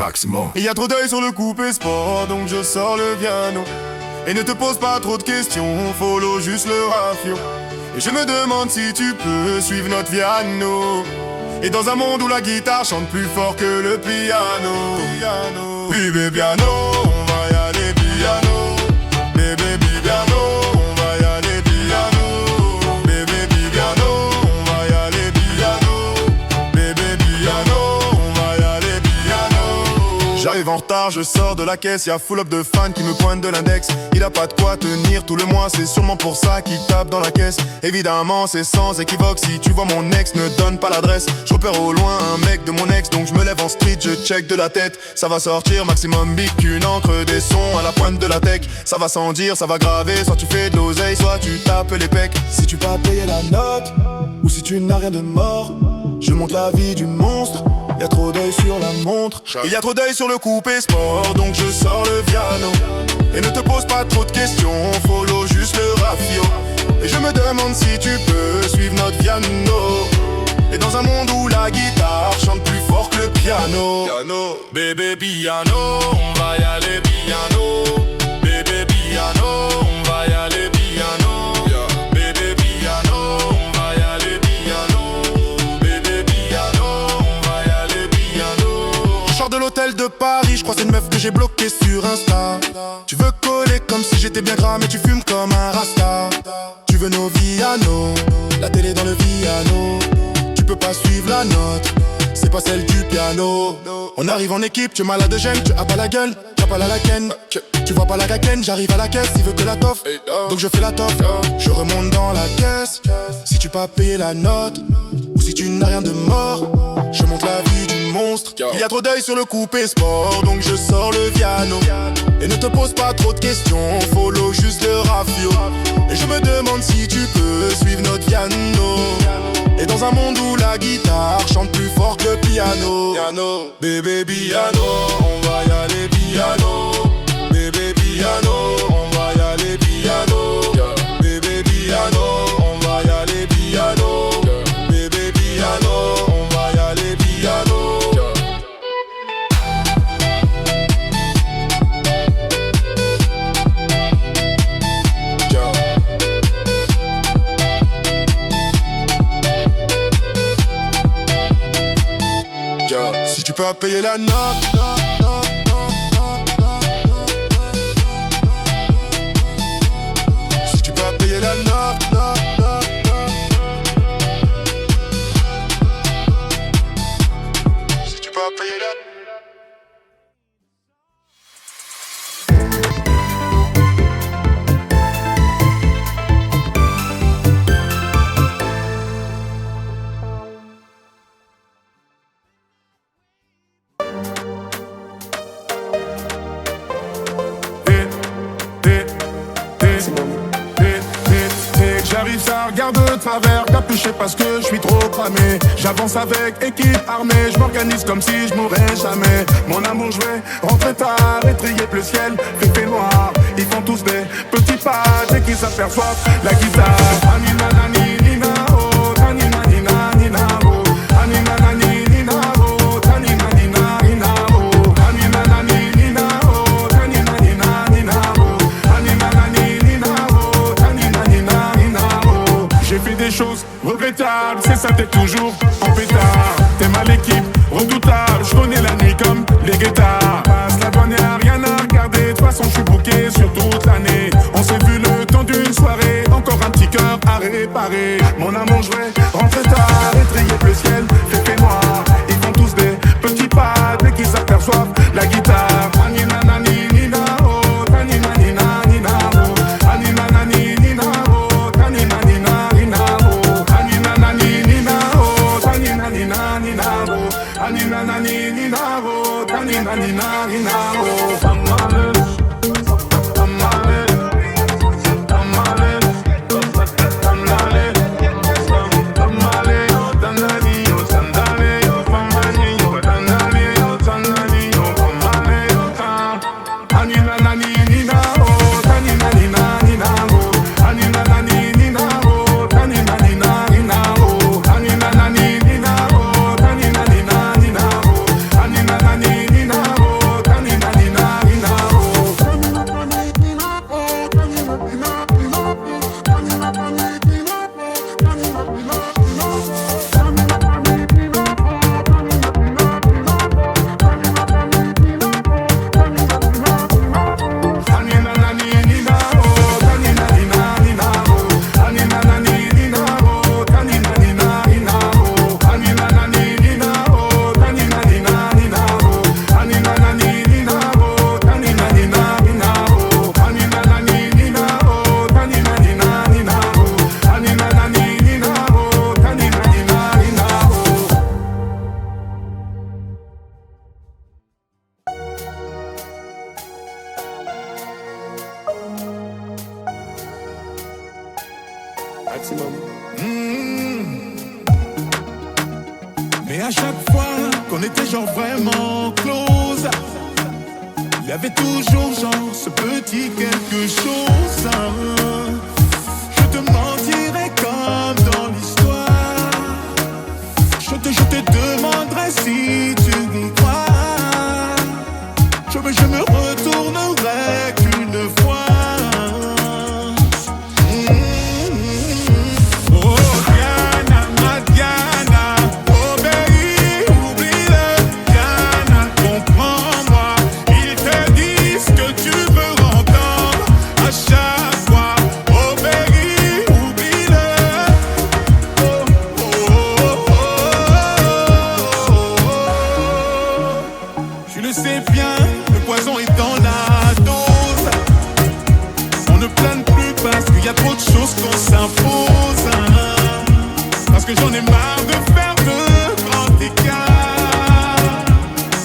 Maximum. Il y a trop d'œil sur le coupé sport, donc je sors le piano. Et ne te pose pas trop de questions, follow juste le rafio. Et je me demande si tu peux suivre notre piano. Et dans un monde où la guitare chante plus fort que le piano. Bébé piano, on va y aller piano. Bébé piano, on va y aller piano. Bébé piano, on va y aller piano. Bébé piano, on va y aller piano. J'arrive en retard, je sors de la caisse, y'a full up de fans qui me pointent de l'index. Il a pas de quoi tenir tout le mois, c'est sûrement pour ça qu'il tape dans la caisse. Évidemment c'est sans équivoque, si tu vois mon ex, ne donne pas l'adresse. Je repère au loin un mec de mon ex, donc je me lève en street, je check de la tête. Ça va sortir maximum big, qu'une encre, des sons à la pointe de la tech. Ça va sans dire, ça va graver, soit tu fais de l'oseille, soit tu tapes les pecs. Si tu pas payer la note, ou si tu n'as rien de mort, je monte la vie du monstre. Y'a trop d'œil sur la montre. Il y a trop d'œil sur le coupé sport, donc je sors le piano. Et ne te pose pas trop de questions, follow juste le rafio. Et je me demande si tu peux suivre notre piano. Et dans un monde où la guitare chante plus fort que le piano. Bébé piano, on va y aller piano. Bébé piano, on va y aller piano. Bébé piano, on va y aller piano. Bébé piano, on va y aller piano. Je sors de l'hôtel de Paris, je crois c'est une meuf que j'ai bloquée sur Insta. Tu veux coller comme si j'étais bien gras, mais tu fumes comme un rasta. Tu veux nos Viano, la télé dans le piano. Tu peux pas suivre la note, c'est pas celle du piano. On arrive en équipe, tu es malade de gêne, tu as pas la gueule, t'as pas la ken. Tu vois pas la gaken, j'arrive à la caisse, il veut que la toffe, donc je fais la toffe. Je remonte dans la caisse, si tu pas payé la note, ou si tu n'as rien de mort, je monte la vie du monstre. Il y a trop d'œil sur le coupé sport, donc je sors le piano. Et ne te pose pas trop de questions, follow juste le rafio. Et je me demande si tu peux suivre notre piano. Et dans un monde où la guitare chante plus fort que le piano. Bébé piano, on va y aller piano. Bébé piano, on va y aller piano. Bébé piano, on va y aller piano. Bébé piano, on va y aller piano. Si tu peux pas payer la note, si tu peux pas payer la note, si tu peux pas payer la J'arrive, ça regarde de travers, capuché parce que je suis trop cramé. J'avance avec équipe armée, je m'organise comme si je mourrais jamais. Mon amour, je vais rentrer tard, étrier plus ciel, fait noir. Ils font tous des petits pas dès qu'ils s'aperçoivent la guitare. Anina nani nina oh, tanina nina nina oh, anina nani nina oh, tanina nina nina oh, anina nani nina oh, tanina nina nina oh, anina nani nina oh, tanina nina nina oh. J'ai fait des choses regrettables, c'est ça, t'es toujours en pétard. T'es mal équipe, redoutable, je connais la nuit comme les guetards. Passe la bonne, y'a rien à regarder, de toute façon je suis booké sur toute l'année. On s'est vu le temps d'une soirée, encore un petit cœur à réparer. Mon amour, je vais rentrer tard, étrier le ciel, fait noir. Ils font tous des petits pas dès qu'ils s'aperçoivent la guitare. Anina nani nina oh, tanina nina nina oh, anina nani nina oh, tanina nina nina oh, anina nani nina oh, tanina nina nina oh, anina nani nina oh, tanina nina nina oh. Nina maximum. Mais à chaque fois qu'on était genre vraiment close, il y avait toujours genre ce petit quelque chose. Je te mentirais comme dans l'histoire. Je te demanderais si tu y crois. Je me retournerai qu'une fois. Oh Diana, ma Diana, oh baby, oublie-le. Diana, comprends-moi, ils te disent que tu veux entendre à chaque fois. Oh baby, oublie-le. Oh, oh, oh, oh, oh. Tu le sais bien, le poison est dans la dose. On ne plane plus parce qu'il y a trop de choses qu'on s'impose. Parce que j'en ai marre de faire de grands écarts.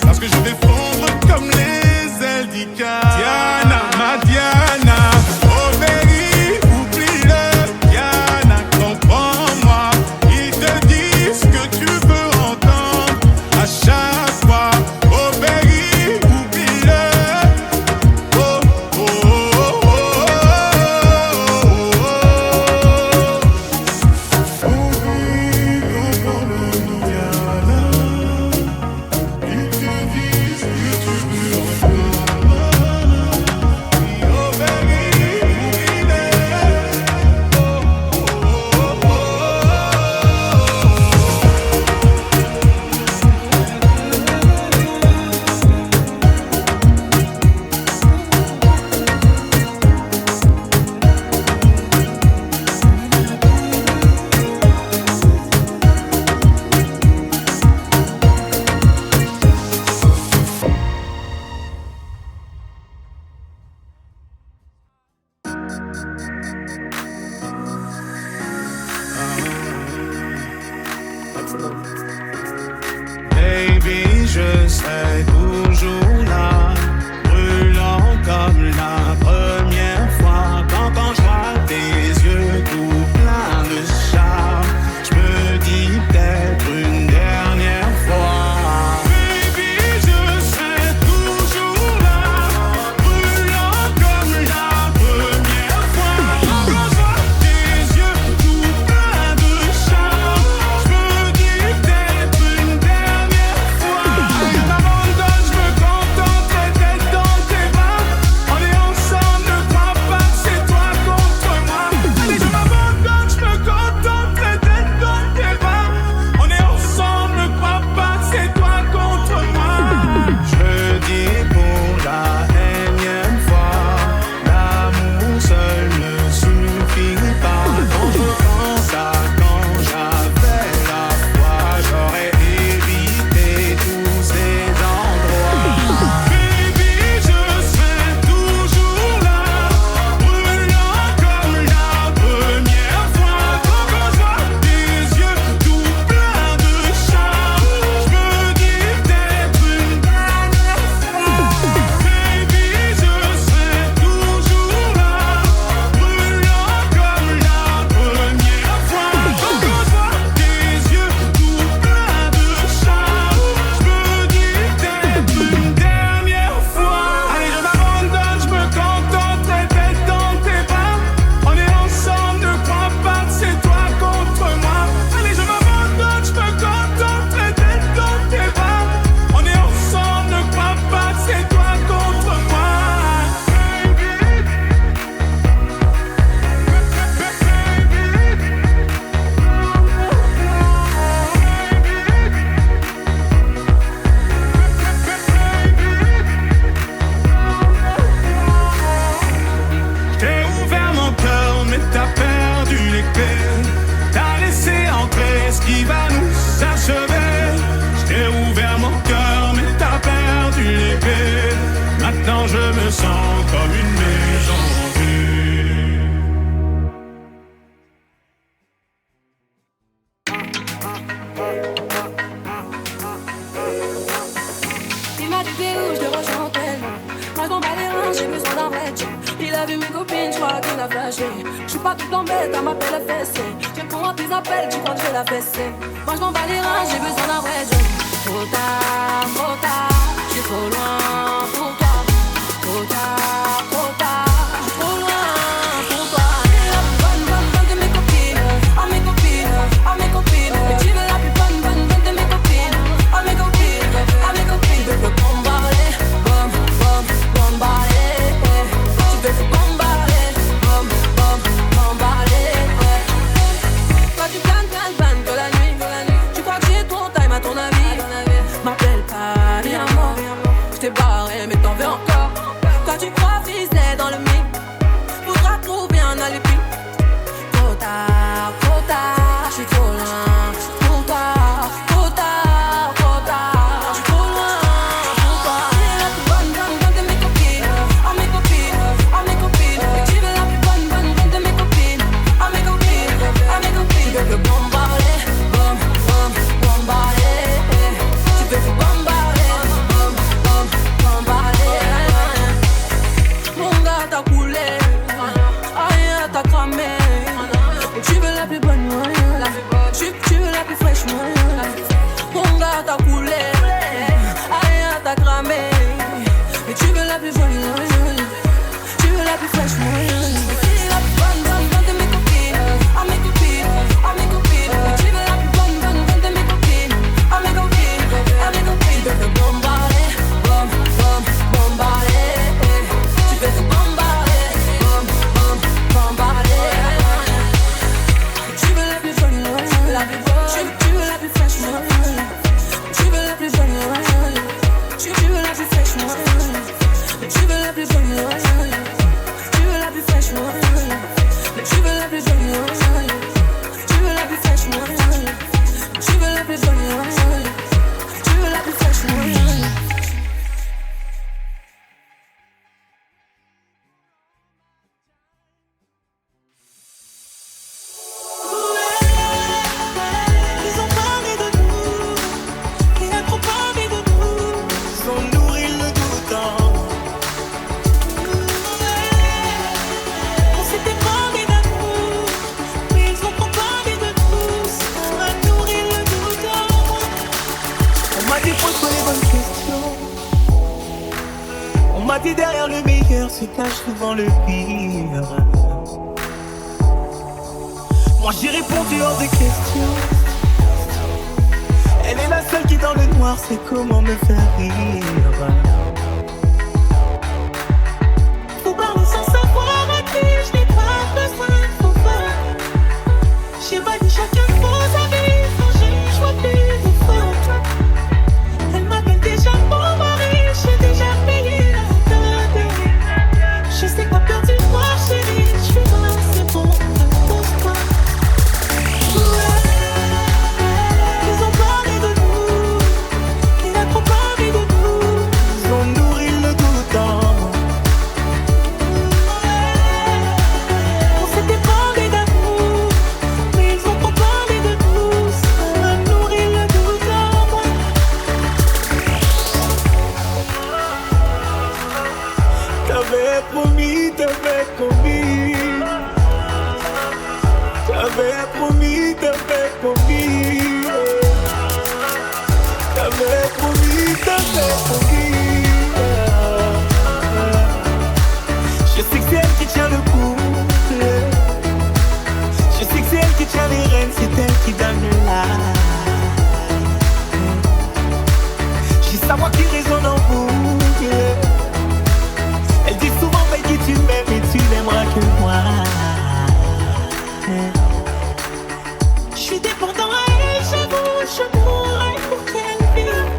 Parce que je vais fondre comme les ailes d'Icar. Diana, ma Diana, oh baby, oublie-le. Diana, comprends-moi, ils te disent que tu veux entendre à chaque fois. Oh baby, oublie-le. Oh, oh, oh, oh, oh, oh. Oh oui, comprends-le, Diana. Ils te disent que tu veux entendre. où je te rejoins en tel. Moi je m'en bats les reins, j'ai besoin d'un vrai job. Il a vu mes copines, je crois qu'il a flashé. Je suis pas toute en bête, elle m'appelle la fessée. Je réponds à tes appels, tu crois que je vais la fesser. Moi je m'en bats les reins, j'ai besoin d'un vrai job. Trop tard, je suis trop loin pour toi. Trop tard, je suis trop loin pour toi. T'es la plus bonne de mes copines. Oh mes copines, oh mes copines. Mais tu veux la plus bonne de mes copines. Oh mes copines, oh mes copines. Tu veux bombarder, bombarder. Tu veux bombarder, bombarder. Toi tu planes que la nuit. Tu crois que j'ai ton time à ton avis. M'appelle pas, viens moi. Je t'ai barré mais t'en veux encore. Toi tu crois viser dans le mic. Faudra trouver un alibi. Trop tard, je suis trop loin. Trop tard, je suis trop loin pour toi. T'es la plus bonne de mes copines. Oh mes copines, oh mes copines. Mais tu veux la plus bonne de mes copines. Oh mes copines, oh mes copines. Tu veux que bombarder, bombarder. Tu veux que bombarder, bombarder. Mon gars t'as coulé, aïe t'as cramé. Et tu veux la plus bonne, tu veux la plus fraîche, mon gars t'as coulé, aïe t'as cramé. Et tu veux la plus jolie, tu veux la plus fraîche, t'es la plus bonne de mes copines. Oh mes copines, oh mes copines. Et tu veux la plus bonne de mes copines. Oh mes copines, oh mes copines. Tu veux te bombarder, bombarder. Tu veux te bombarder, bombarder. Tu veux la plus jolie, tu veux la plus fraîche, tu veux la plus jolie, tu veux la plus fraîche, tu veux la plus jolie, tu veux la plus fraîche, tu veux la plus jolie, tu veux la plus fraîche, tu veux la plus jolie, tu veux la plus fraîche. Derrière le meilleur se cache souvent le pire. Moi j'ai répondu hors de question. Elle est la seule qui dans le noir sait comment me faire rire. Faut parler sans savoir à qui je n'ai pas besoin de pouvoir. J'ai pas dit chacun de vos avis, quand j'ai choix plus de faute. Elle m'appelle déjà mon mari, j'ai déjà payé. Je sais pas peur du noir, chérie. Je suis là, c'est bon, pose-toi. Ils ont parlé de nous. Il a trop parlé de nous. Ils ont nourri le doute en moi. On s'était parlé d'amour, mais ils ont trop parlé de nous. Ça a nourri le doute en moi. T'avais promis, t'avais promis. T'avais promis, t'avais promis. T'avais promis, t'avais promis. Je sais que c'est elle qui tient le coup. Je sais que c'est elle qui tient les rênes, c'est elle qui donne la. J'ai sa voix qui résonne en boucle. Elle dit souvent, baby, tu m'aimes et tu n'aimeras que moi. Je suis dépendant à elle, j'avoue, je mourrais pour qu'elle vive.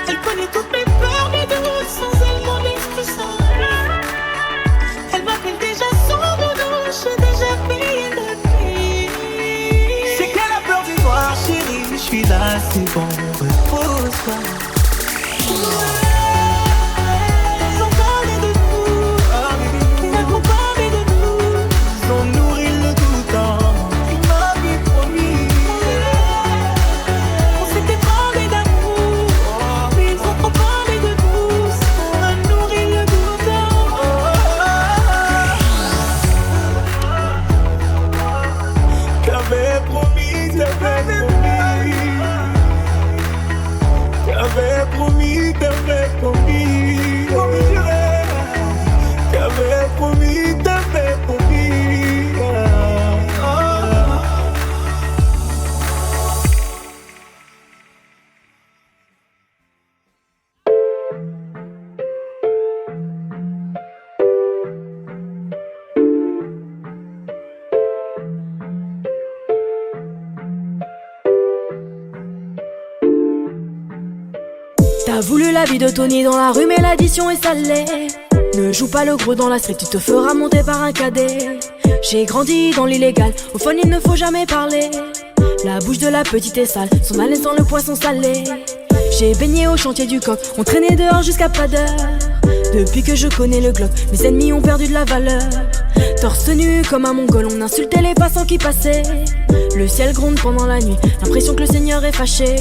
Elle connaît toutes mes peurs, mes doutes, sans elle, mon esprit s'enlève. Elle m'appelle déjà son doudou, j'ai déjà payé le prix. C'est qu'elle a peur du noir, chérie, je suis là, c'est bon, repose-toi. voulu la vie de Tony dans la rue, mais l'addition est salée. Ne joue pas le gros dans la street, tu te feras monter par un cadet. J'ai grandi dans l'illégal, au fun il ne faut jamais parler. La bouche de la petite est sale, son haleine sent le poisson salé. J'ai baigné au chantier du coq, on traînait dehors jusqu'à pas d'heure. Depuis que je connais le Glock, mes ennemis ont perdu de la valeur. Torse nu comme un mongol, on insultait les passants qui passaient. Le ciel gronde pendant la nuit, l'impression que le Seigneur est fâché.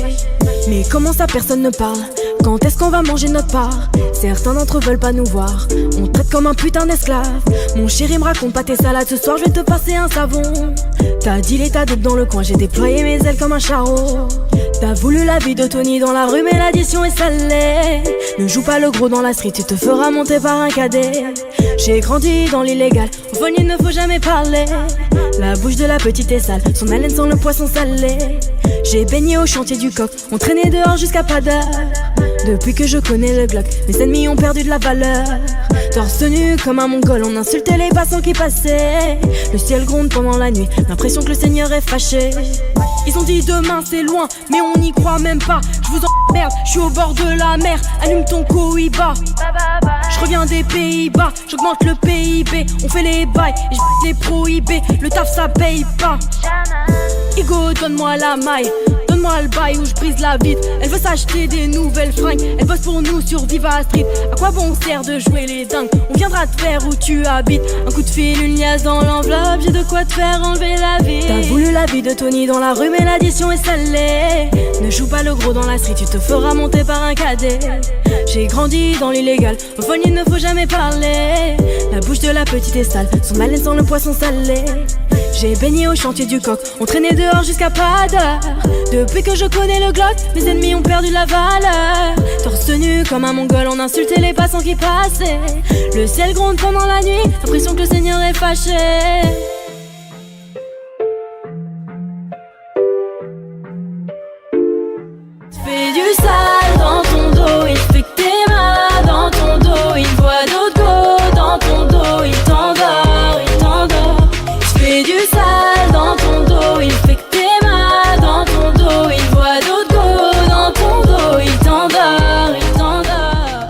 Mais comment ça personne ne parle? Quand est-ce qu'on va manger notre part? Certains d'entre eux veulent pas nous voir, on te traite comme un putain d'esclave. Mon chéri me raconte pas tes salades, ce soir je vais te passer un savon. T'as dit l'état d'autres dans le coin, j'ai déployé mes ailes comme un charreau. T'as voulu la vie de Tony dans la rue, mais l'addition est salée. Ne joue pas le gros dans la street, tu te feras monter par un cadet. J'ai grandi dans l'illégal, au fond il ne faut jamais parler. La bouche de la petite est sale, son haleine sent le poisson salé. J'ai baigné au chantier du coq, on traînait dehors jusqu'à pas d'heure. Depuis que je connais le Glock, mes ennemis ont perdu de la valeur. Torse nu comme un mongol, on insultait les passants qui passaient. Le ciel gronde pendant la nuit, l'impression que le Seigneur est fâché. Ils ont dit demain c'est loin, mais on n'y croit même pas. Je vous emmerde, je suis au bord de la mer. Allume ton Cohiba. Je reviens des Pays-Bas, j'augmente le PIB. On fait les bails et je les prohibés. Le taf ça paye pas. Igo, donne-moi la maille, donne-moi le bail où je brise la vitre. Elle veut s'acheter des nouvelles fringues, elle bosse pour nous sur Viva Street. À quoi bon sert de jouer les dingues? On viendra te faire où tu habites. Un coup de fil, une liasse dans l'enveloppe, j'ai de quoi te faire enlever la vie. T'as voulu la vie de Tony dans la rue, mais l'addition est salée. Ne joue pas le gros dans la street, tu te feras monter par un cadet. J'ai grandi dans l'illégal, au fond il ne faut jamais parler. La bouche de la petite est sale, son haleine sent le poisson salé. J'ai baigné au chantier du coq, on traînait dehors jusqu'à pas d'heure. Depuis que je connais le Glock, mes ennemis ont perdu la valeur. Torse nu comme un mongol, on insultait les passants qui passaient. Le ciel gronde pendant la nuit, l'impression que le Seigneur est fâché. Fais du sale dans ton dos, il fait que t'es mal dans ton dos. Il voit d'autres go dans ton dos, il t'endort, il t'endort. Fais du sale dans ton dos, il fait que t'es mal dans ton dos. Il voit d'autres go dans ton dos, il t'endort, il t'endort.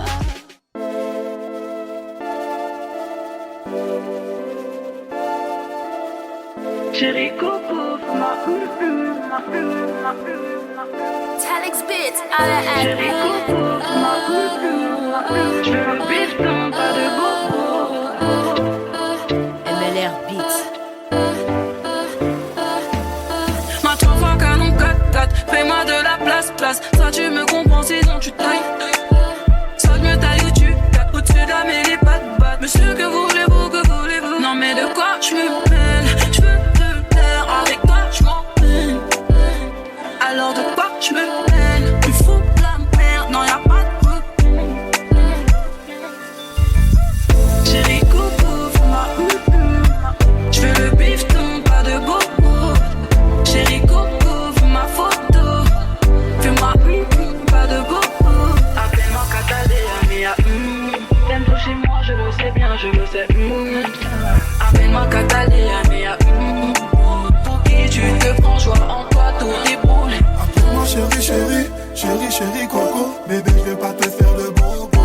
Chérie Coco, ma Talix Beats à la haine. Chérie Coco, je veux le bifton, pas de bobo. MLR Beats. Ma 3 fois canon 4-4, fais-moi de la place. Ça tu me comprends, sinon tu tailles. Soit je me taille ou tu tapes au-dessus de la mêlée, pas de batte. Monsieur, que voulez-vous? Non mais de quoi je me mêle? Je veux te taire, avec toi je m'en mêle. Alors de quoi je me mêle? Tu fous de la merde, non y'a pas de problème. Chérie Coco, fais-moi je veux le bifton, pas de bobo. Chérie Coco, fais ma photo. Fais-moi pas de bobo. Appelle-moi Catalina, mia t'aimes toucher moi, je le sais bien, je le sais. Appelle-moi Catalina, mia pour qui tu te prends, joie en toi, tout déboule. Appelle-moi chérie Coco. Bébé, je vais pas te faire de bobo.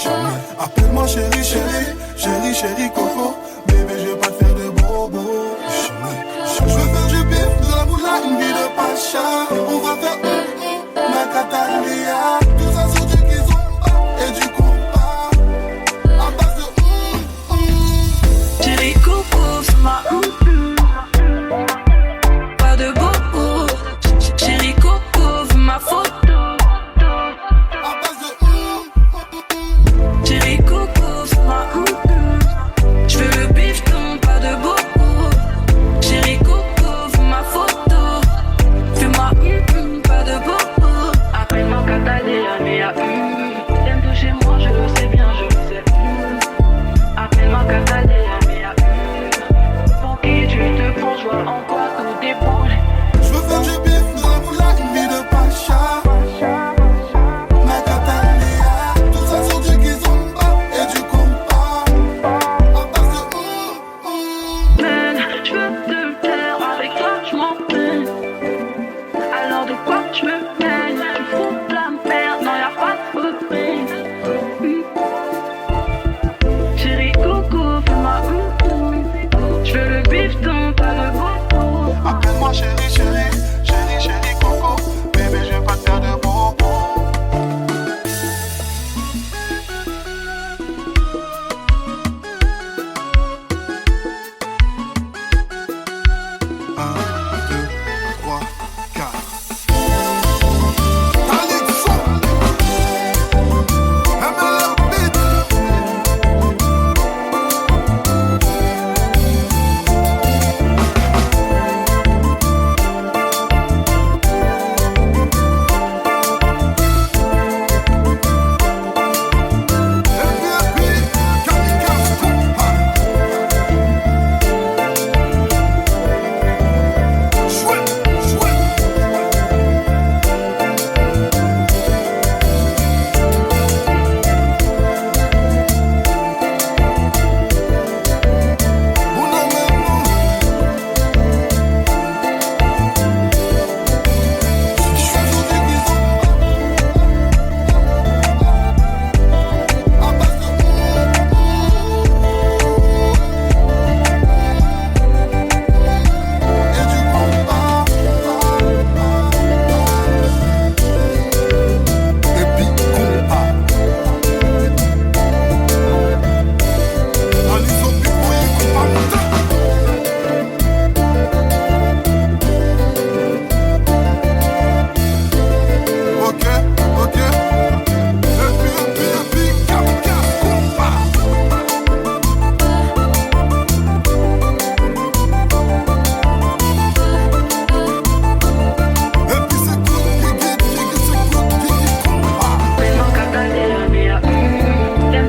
Jamais. Appelle-moi chérie Coco. Bébé, je vais pas te faire de bobo. Jamais. Je veux faire du bif, de la moula, une vie de pacha. On va faire ma Catalina. Tout ça sur du kizomba et du compas. À base de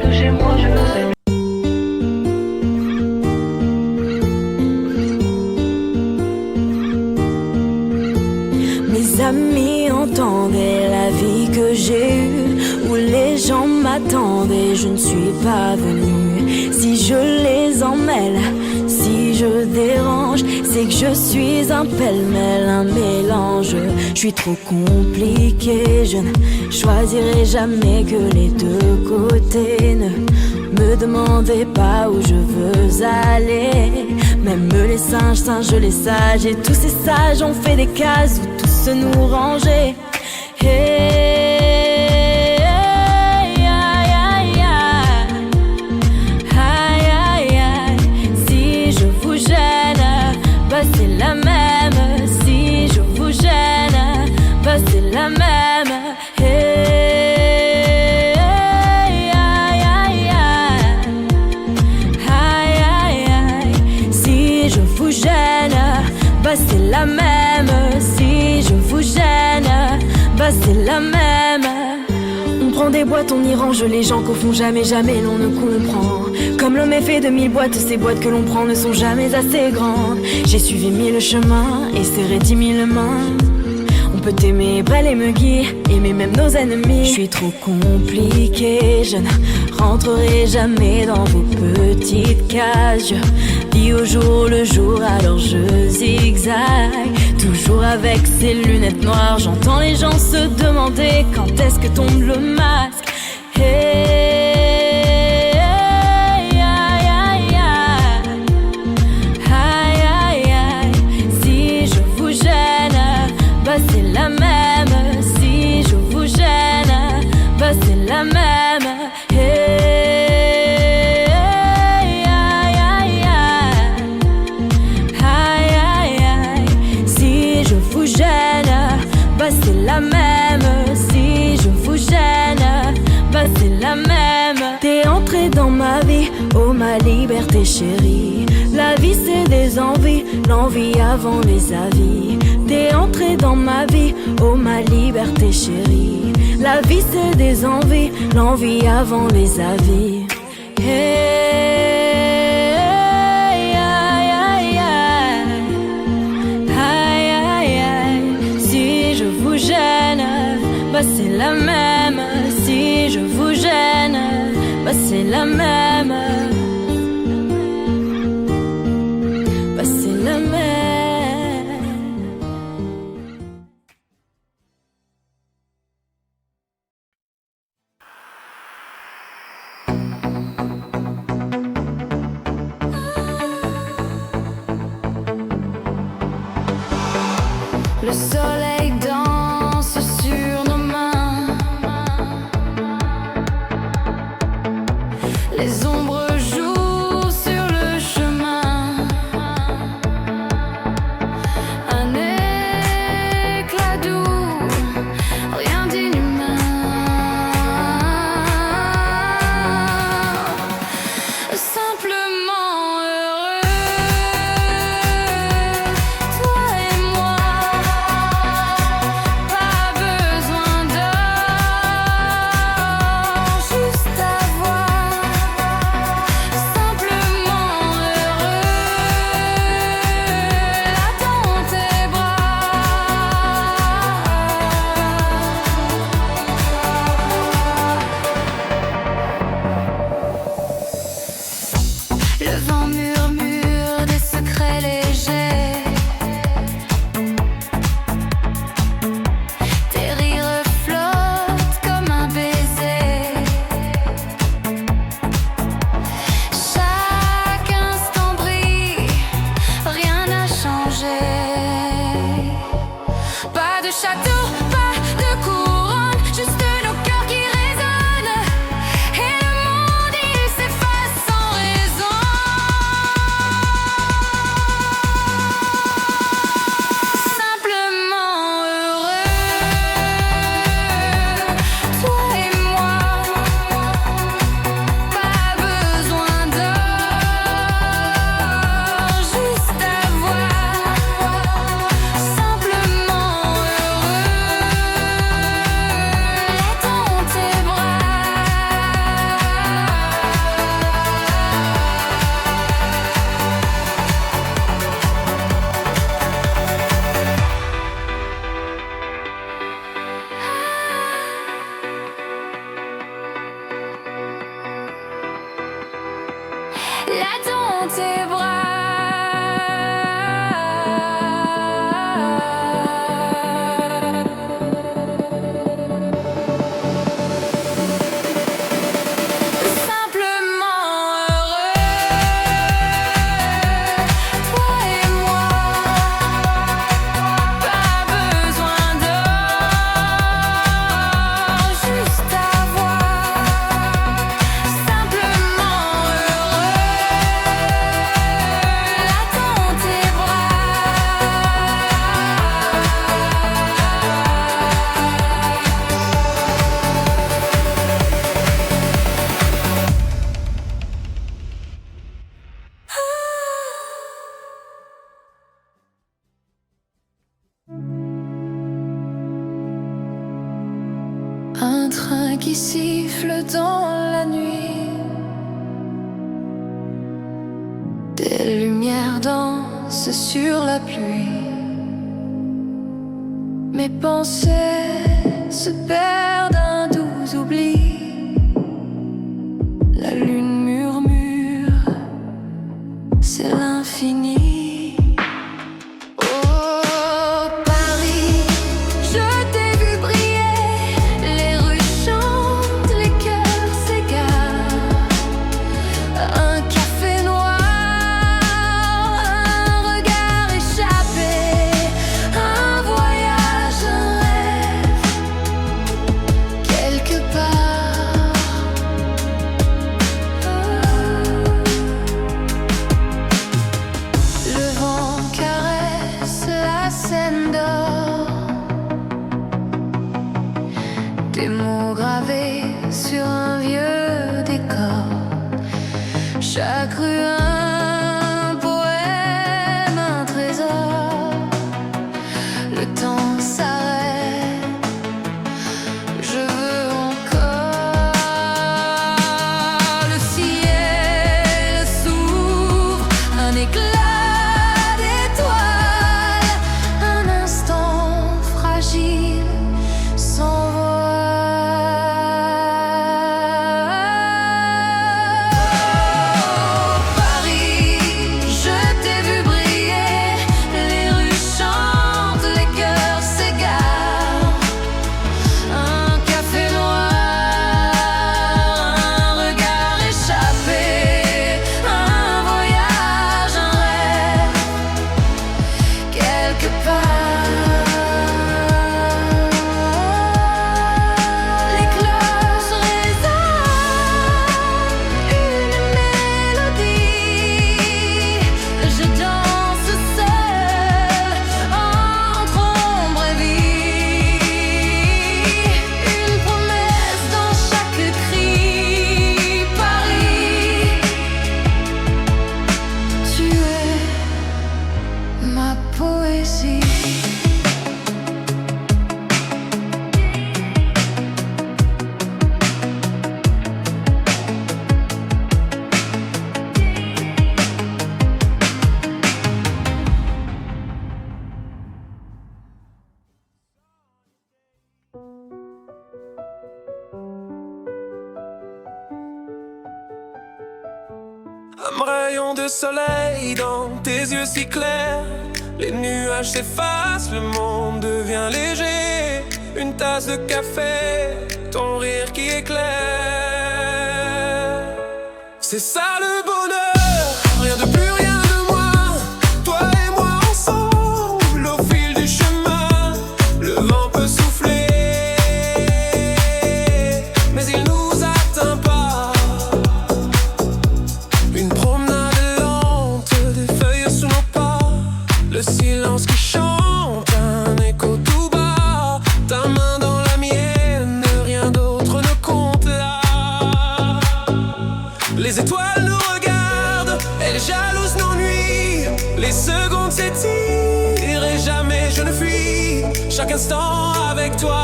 de chez moi, je le sais. Mes amis entendaient la vie que j'ai eue, où les gens m'attendaient, je ne suis pas venue. Si je les emmêle, si je dérange, c'est que je suis un pêle-mêle, un mélange. Je suis trop compliquée, je ne choisirai jamais que les deux côtés. Ne me demandez pas où je veux aller. Même les singes, les sages, et tous ces sages ont fait des cases où tous se nous ranger. Hey, aïe, aïe, aïe, aïe, aïe. Si je vous gêne, bah c'est la même. Si je vous gêne, bah c'est la même. Hey, aïe, aïe, aïe, aïe, aïe. Si je vous gêne, bah c'est la même. Si je vous gêne, bah c'est la même. On prend des boîtes, on y range les gens qu'au fond jamais, jamais l'on ne comprend. Comme l'homme est fait de 1000 boîtes, ces boîtes que l'on prend ne sont jamais assez grandes. J'ai suivi 1000 chemins et serré 10 000 mains. On peut aimer, bêler, me guider, aimer même nos ennemis. Je suis trop compliquée, je ne rentrerai jamais dans vos petites cases. Je vis au jour le jour, alors je zigzague. Toujours avec ces lunettes noires, j'entends les gens se demander quand est-ce que tombe le masque. Hey, aïe, aïe, aïe, aïe, aïe. Si je vous gêne, bah c'est la même. Si je vous gêne, bah c'est la même. Hey, aïe, aïe, aïe, aïe, aïe. Si je vous gêne, bah c'est la même. Si je vous gêne, bah c'est la même. T'es entré dans ma vie, oh ma liberté chérie. La vie c'est des envies, l'envie avant les avis. T'es entré dans ma vie, oh ma liberté chérie. La vie c'est des envies, l'envie avant les avis. Hey, aïe, aïe, aïe, aïe, aïe, aïe. Si je vous gêne, bah c'est la même. Si je vous gêne, bah c'est la même. Bah c'est la même. Le soleil danse sur nos mains. Les ombres jouent sur le chemin. Un éclat doux, rien d'inhumain. Simplement heureux, toi et moi. Pas besoin d'or, juste avoir dans tes bras. Un train qui siffle dans la nuit, des lumières dansent sur la pluie. Mes pensées se perdent un doux oubli. La lune murmure, c'est l'infini. Des mots gravés sur un vieux décor. Chaque rue un poème, un trésor. Le temps s'arrête, je veux encore. Le ciel s'ouvre, un éclat d'étoiles. Un instant fragile s'envole. Un rayon de soleil dans tes yeux si clairs. Les nuages s'effacent, le monde devient léger. Une tasse de café, ton rire qui éclaire. C'est ça le bonheur, rien de plus, rien de moins. Toi et moi ensemble, au fil du chemin. Le vent peut souffler, mais il nous atteint pas. Une promenade lente, des feuilles sous nos pas. Le silence qui chante, un écho tout bas. Ta main dans la mienne, rien d'autre ne compte là. Les étoiles nous regardent, elles jalouses nos nuits. Les secondes s'étirent et jamais je ne fuis. Chaque instant avec toi,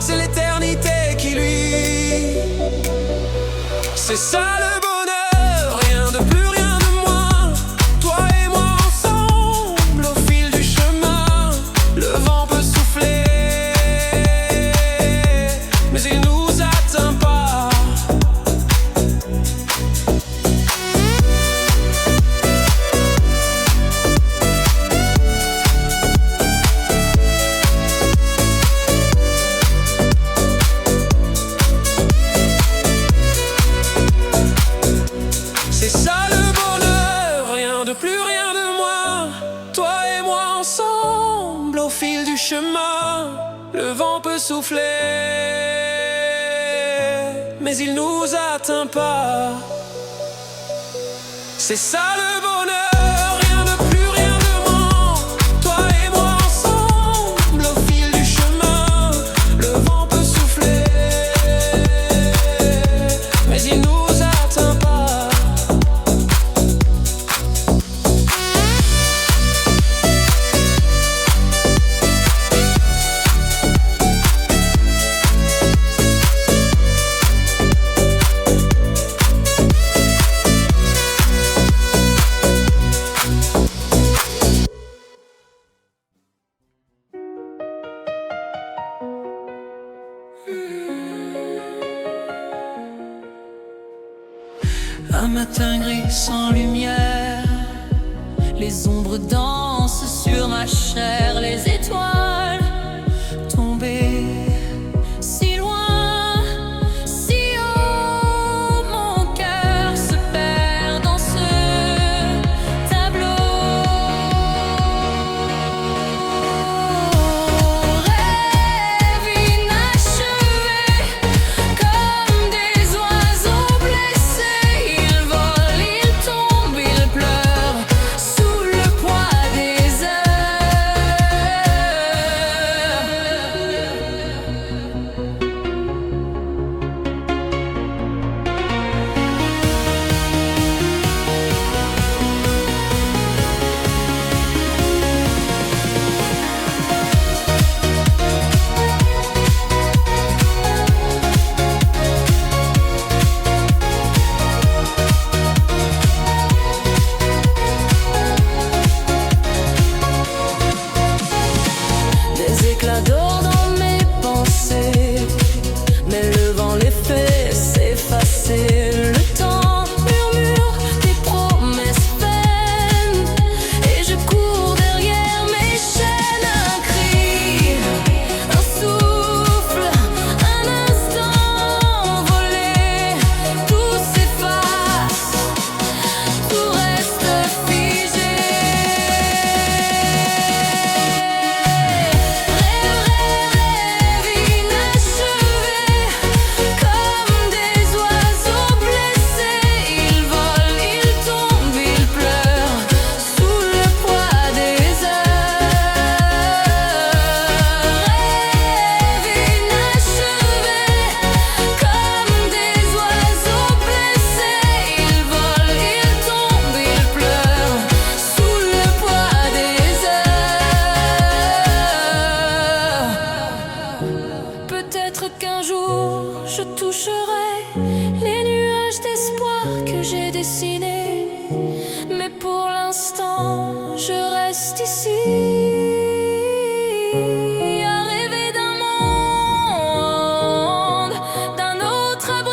c'est l'éternité qui luit. C'est ça le bonheur, rien de plus, rien de moins. Toi et moi ensemble, au fil du chemin. Le vent peut souffler, mais il nous atteint pas. peut souffler, mais il nous atteint pas. C'est ça le bonheur, rien de plus, rien de moins. Toi et moi ensemble, au fil du chemin, le vent peut souffler, mais il nous atteint pas. Un matin gris sans lumière, les ombres dansent sur ma chair, les étoiles tombées si loin, si haut, mon cœur se perd dans ce tableau. Rêve inachevé, comme des oiseaux blessés, ils volent, ils tombent, ils pleurent sous le poids des Des éclats d'or dans mes pensées, mais le vent les fait s'effacer. Le temps murmure des promesses vaines, et je cours derrière mes chaînes. Un cri, un souffle, un instant envolé, tout s'efface, tout reste figé. Rêve inachevé, comme des oiseaux blessés, ils volent, ils tombent, ils pleurent sous le poids des heures. Rêve inachevé, comme des oiseaux blessés, ils volent, ils tombent, ils pleurent sous le poids des heures. Peut-être qu'un jour je toucherai les nuages d'espoir que j'ai dessinés, mais pour l'instant je reste ici, à rêver d'un monde, d'un autre abri.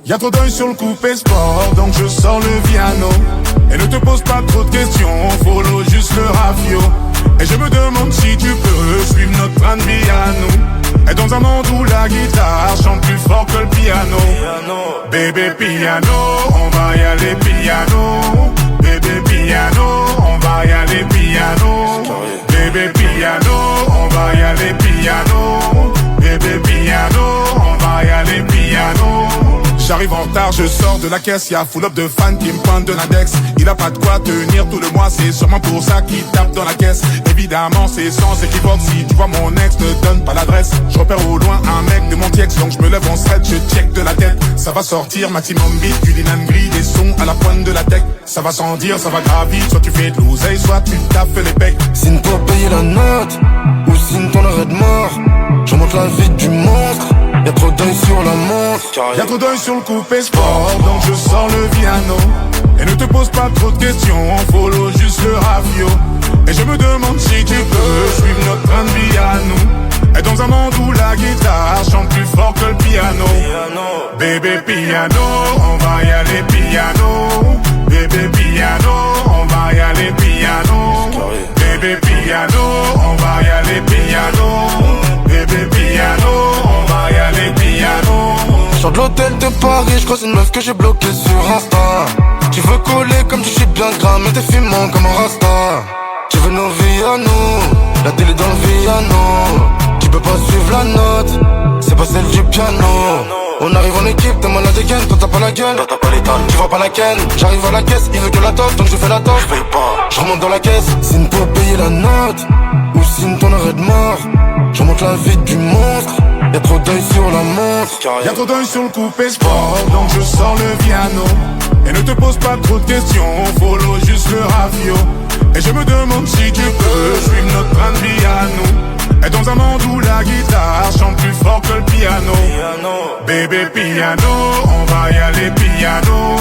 Y'a trop d'œil sur le coupé sport, donc je sors le piano. Et ne te pose pas trop de questions, follow juste le rafio. Et je me demande si tu peux suivre notre train de vie à nous. Et dans un monde où la guitare chante plus fort que le piano. Bébé piano, on va y aller piano. Bébé piano, on va y aller piano. Bébé piano, on va y aller piano. Bébé piano, on va y aller piano. J'arrive en retard, je sors de la caisse, y'a full up de fans qui me pointent de l'index. Il a pas de quoi tenir tout le mois, c'est sûrement pour ça qu'il tape dans la caisse. Évidemment c'est sans équivoque, si tu vois mon ex, ne donne pas l'adresse. Je repère au loin un mec de mon tiex, donc je me lève en stretch, je check de la tête. Ça va sortir, maximum beat, du linan gris, des sons à la pointe de la tech. Ça va sans dire, ça va gravir, soit tu fais de l'oseille, soit tu tapes les becs. Signe pour payer la note, ou signe ton arrêt de mort. Je monte la vie du monstre, y'a trop d'œil sur la montre. Y'a trop d'œil sur le coupé sport, donc je sors le piano. Et ne te pose pas trop de questions, follow juste le rafio. Et je me demande si tu peux suivre notre train de vie à nous. Et dans un monde où la guitare chante plus fort que le piano. Bébé piano, on va y aller piano. Bébé piano, on va y aller piano. Bébé piano, on va y aller piano. Bébé piano, on va y aller piano. J'sors de l'hôtel de Paris, j'croise une meuf que j'ai bloquée sur Insta. Tu veux coller comme tu chies bien gras, mais t'es fumant comme un rasta. Tu veux nos vies à nous, la télé dans le piano. Tu peux pas suivre la note, c'est pas celle du piano. On arrive en équipe, t'es malade again, toi t'as pas la gueule, tu vois pas la ken. J'arrive à la caisse, il veut que la toffe, donc je fais la toffe. Je remonte dans la caisse, signe pour payer la note, ou signe ton arrêt de mort. Je remonte la vie du monstre, y'a trop d'œil sur la montre. Y'a trop d'œil sur le coupé sport, donc je sors le piano. Et ne te pose pas trop de questions, follow juste le rafio. Et je me demande si tu peux suivre notre train de vie à nous. Et dans un monde où la guitare chante plus fort que le piano. Bébé piano, on va y aller piano.